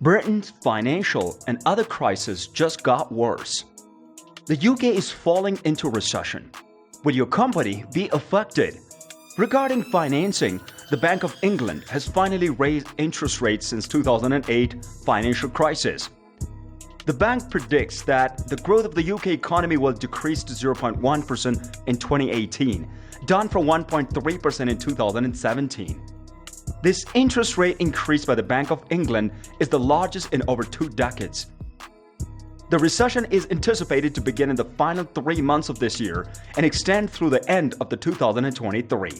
Britain's financial and other crises just got worse. The UK is falling into recession. Will your company be affected? Regarding financing, the Bank of England has finally raised interest rates since 2008 financial crisis. The bank predicts that the growth of the UK economy will decrease to 0.1% in 2018, down from 1.3% in 2017. This interest rate increase by the Bank of England is the largest in over 2 decades. The recession is anticipated to begin in the final 3 months of this year and extend through the end of 2023.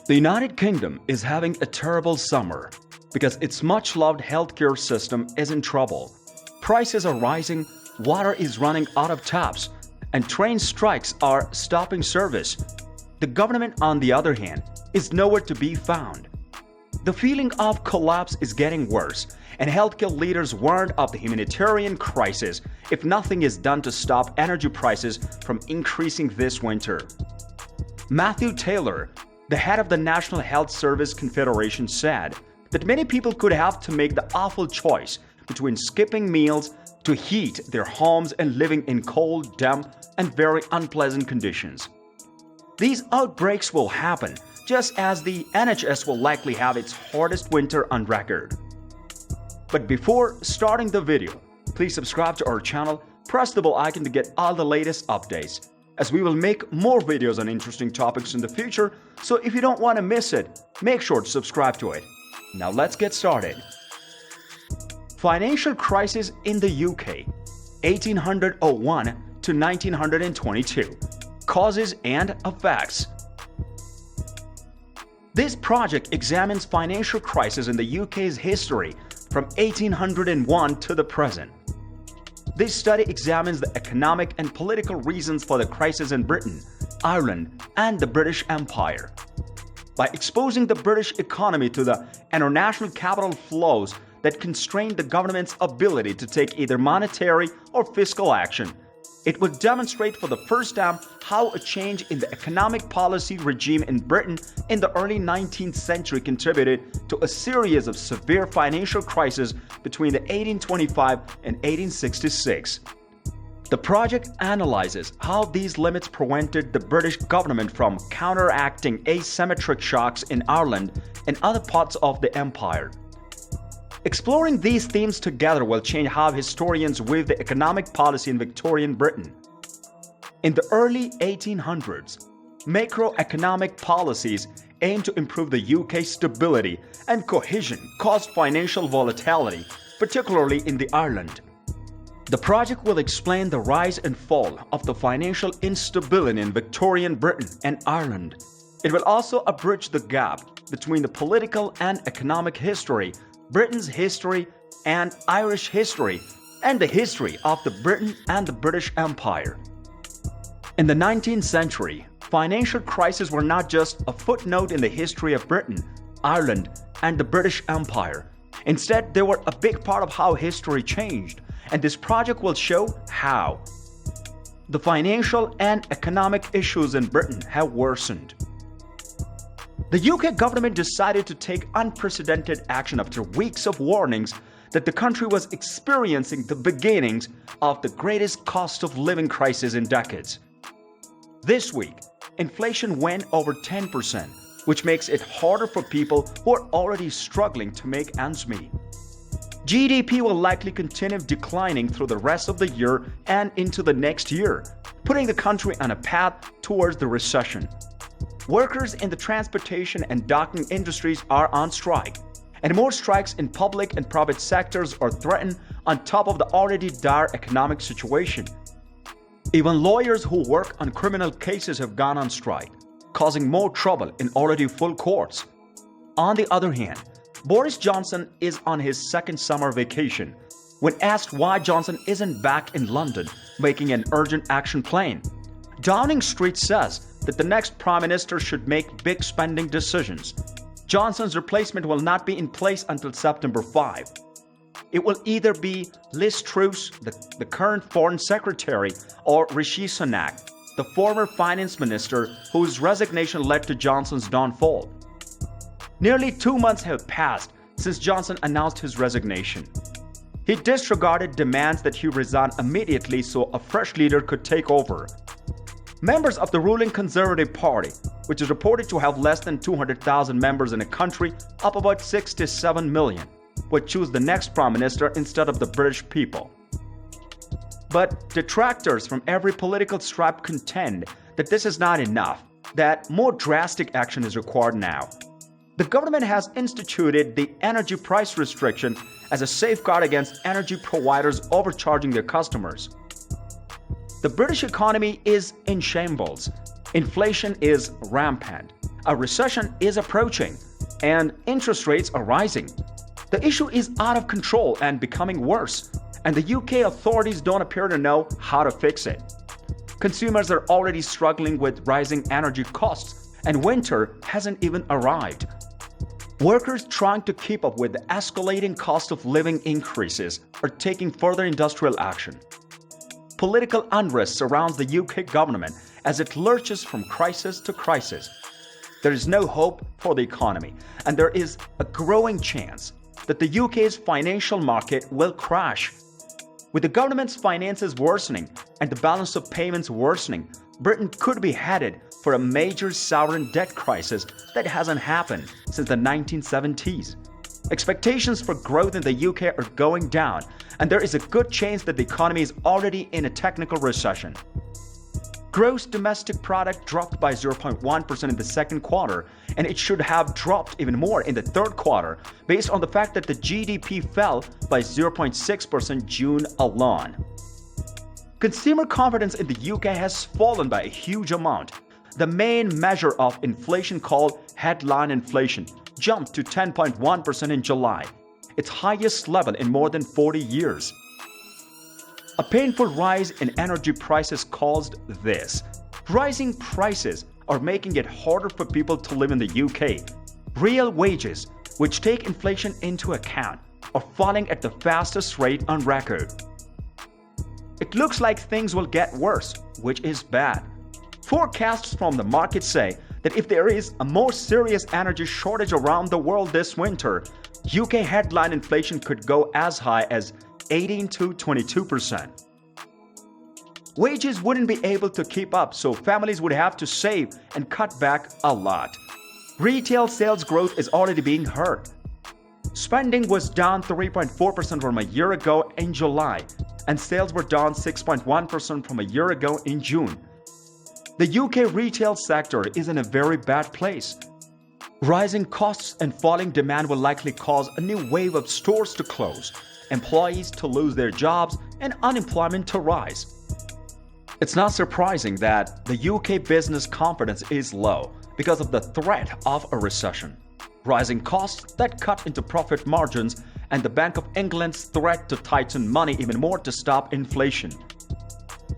The United Kingdom is having a terrible summer because its much-loved healthcare system is in trouble. Prices are rising, water is running out of taps, and train strikes are stopping service. The government, on the other hand, is nowhere to be found. The feeling of collapse is getting worse, and healthcare leaders warned of the humanitarian crisis if nothing is done to stop energy prices from increasing this winter. Matthew Taylor, the head of the National Health Service Confederation, said that many people could have to make the awful choice between skipping meals to heat their homes and living in cold, damp, and very unpleasant conditions. These outbreaks will happen just as the NHS will likely have its hardest winter on record. But before starting the video, please subscribe to our channel, press the bell icon to get all the latest updates, as we will make more videos on interesting topics in the future, so if you don't want to miss it, make sure to subscribe to it. Now let's get started. Financial crisis in the UK, 1801 to 1922. Causes and effects. This project examines financial crisis in the UK's history from 1801 to the present. This study examines the economic and political reasons for the crisis in Britain, Ireland, and the British Empire. By exposing the British economy to the international capital flows that constrained the government's ability to take either monetary or fiscal action, it would demonstrate for the first time how a change in the economic policy regime in Britain in the early 19th century contributed to a series of severe financial crises between 1825 and 1866. The project analyzes how these limits prevented the British government from counteracting asymmetric shocks in Ireland and other parts of the empire. Exploring these themes together will change how historians view the economic policy in Victorian Britain. In the early 1800s, macroeconomic policies aimed to improve the UK's stability and cohesion caused financial volatility, particularly in the Ireland. The project will explain the rise and fall of the financial instability in Victorian Britain and Ireland. It will also bridge the gap between the political and economic history, Britain's history and Irish history, and the history of the Britain and the British Empire. In the 19th century, financial crises were not just a footnote in the history of Britain, Ireland, and the British Empire. Instead, they were a big part of how history changed, and this project will show how. The financial and economic issues in Britain have worsened. The UK government decided to take unprecedented action after weeks of warnings that the country was experiencing the beginnings of the greatest cost of living crisis in decades. This week, inflation went over 10%, which makes it harder for people who are already struggling to make ends meet. GDP will likely continue declining through the rest of the year and into the next year, putting the country on a path towards the recession. Workers in the transportation and docking industries are on strike, and more strikes in public and private sectors are threatened on top of the already dire economic situation. Even lawyers who work on criminal cases have gone on strike, causing more trouble in already full courts. On the other hand, Boris Johnson is on his second summer vacation. When asked why Johnson isn't back in London making an urgent action plan, Downing Street says that the next Prime Minister should make big spending decisions. Johnson's replacement will not be in place until September 5. It will either be Liz Truss, the current Foreign Secretary, or Rishi Sunak, the former Finance Minister whose resignation led to Johnson's downfall. Nearly 2 months have passed since Johnson announced his resignation. He disregarded demands that he resign immediately so a fresh leader could take over. Members of the ruling Conservative Party, which is reported to have less than 200,000 members in a country of about 67 million, would choose the next prime minister instead of the British people. But detractors from every political stripe contend that this is not enough, that more drastic action is required now. The government has instituted the energy price restriction as a safeguard against energy providers overcharging their customers. The British economy is in shambles. Inflation is rampant. A recession is approaching, and interest rates are rising. The issue is out of control and becoming worse, and the UK authorities don't appear to know how to fix it. Consumers are already struggling with rising energy costs, and winter hasn't even arrived. Workers trying to keep up with the escalating cost of living increases are taking further industrial action. Political unrest surrounds the UK government as it lurches from crisis to crisis. There is no hope for the economy, and there is a growing chance that the UK's financial market will crash. With the government's finances worsening and the balance of payments worsening, Britain could be headed for a major sovereign debt crisis that hasn't happened since the 1970s. Expectations for growth in the UK are going down, and there is a good chance that the economy is already in a technical recession. Gross domestic product dropped by 0.1% in the second quarter, and it should have dropped even more in the third quarter based on the fact that the GDP fell by 0.6% June alone. Consumer confidence in the UK has fallen by a huge amount. The main measure of inflation, called headline inflation, jumped to 10.1% in July, its highest level in more than 40 years. A painful rise in energy prices caused this. Rising prices are making it harder for people to live in the UK. Real wages, which take inflation into account, are falling at the fastest rate on record. It looks like things will get worse, which is bad. Forecasts from the market say that if there is a more serious energy shortage around the world this winter, UK headline inflation could go as high as 18 to 22%. Wages wouldn't be able to keep up, so families would have to save and cut back a lot. Retail sales growth is already being hurt. Spending was down 3.4% from a year ago in July, and sales were down 6.1% from a year ago in June. The UK retail sector is in a very bad place. Rising costs and falling demand will likely cause a new wave of stores to close, employees to lose their jobs, and unemployment to rise. It's not surprising that the UK business confidence is low because of the threat of a recession, rising costs that cut into profit margins, and the Bank of England's threat to tighten money even more to stop inflation.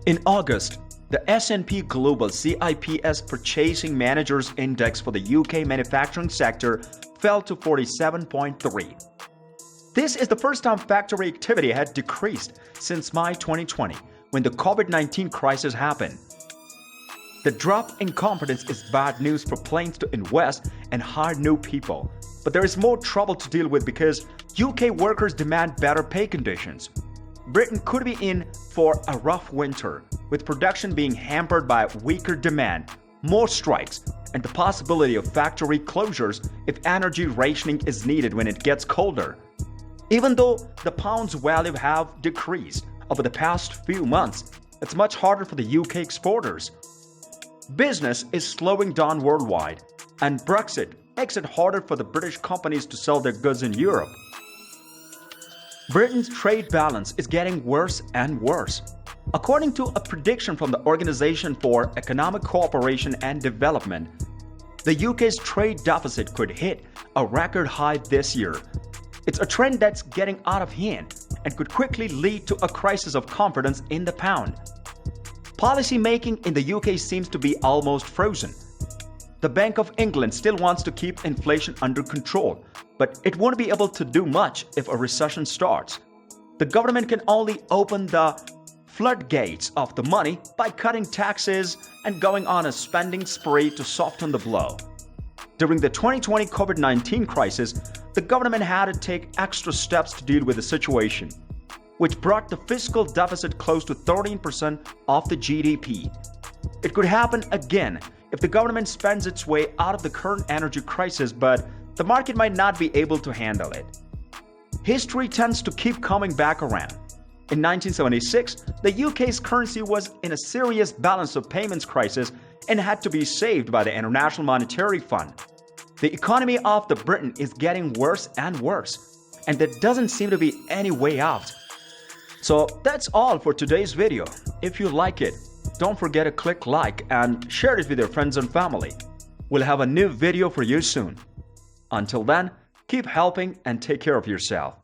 In August, the S&P Global CIPS Purchasing Managers Index for the UK manufacturing sector fell to 47.3. This is the first time factory activity had decreased since May 2020, when the COVID-19 crisis happened. The drop in confidence is bad news for planes to invest and hire new people, but there is more trouble to deal with because UK workers demand better pay conditions. Britain could be in for a rough winter, with production being hampered by weaker demand, more strikes, and the possibility of factory closures if energy rationing is needed when it gets colder. Even though the pound's value have decreased over the past few months, it's much harder for the UK exporters. Business is slowing down worldwide, and Brexit makes it harder for the British companies to sell their goods in Europe. Britain's trade balance is getting worse and worse. According to a prediction from the Organization for Economic Cooperation and Development, the UK's trade deficit could hit a record high this year. It's a trend that's getting out of hand and could quickly lead to a crisis of confidence in the pound. Policy making in the UK seems to be almost frozen. The Bank of England still wants to keep inflation under control, but it won't be able to do much if a recession starts. The government can only open the floodgates of the money by cutting taxes and going on a spending spree to soften the blow. During the 2020 COVID-19 crisis, the government had to take extra steps to deal with the situation, which brought the fiscal deficit close to 13% of the GDP. It could happen again if the government spends its way out of the current energy crisis, but the market might not be able to handle it. History tends to keep coming back around. In 1976, the UK's currency was in a serious balance of payments crisis and had to be saved by the International Monetary Fund. The economy of the Britain is getting worse and worse, and there doesn't seem to be any way out. So that's all for today's video. If you like it, don't forget to click like and share it with your friends and family. We'll have a new video for you soon. Until then, keep helping and take care of yourself.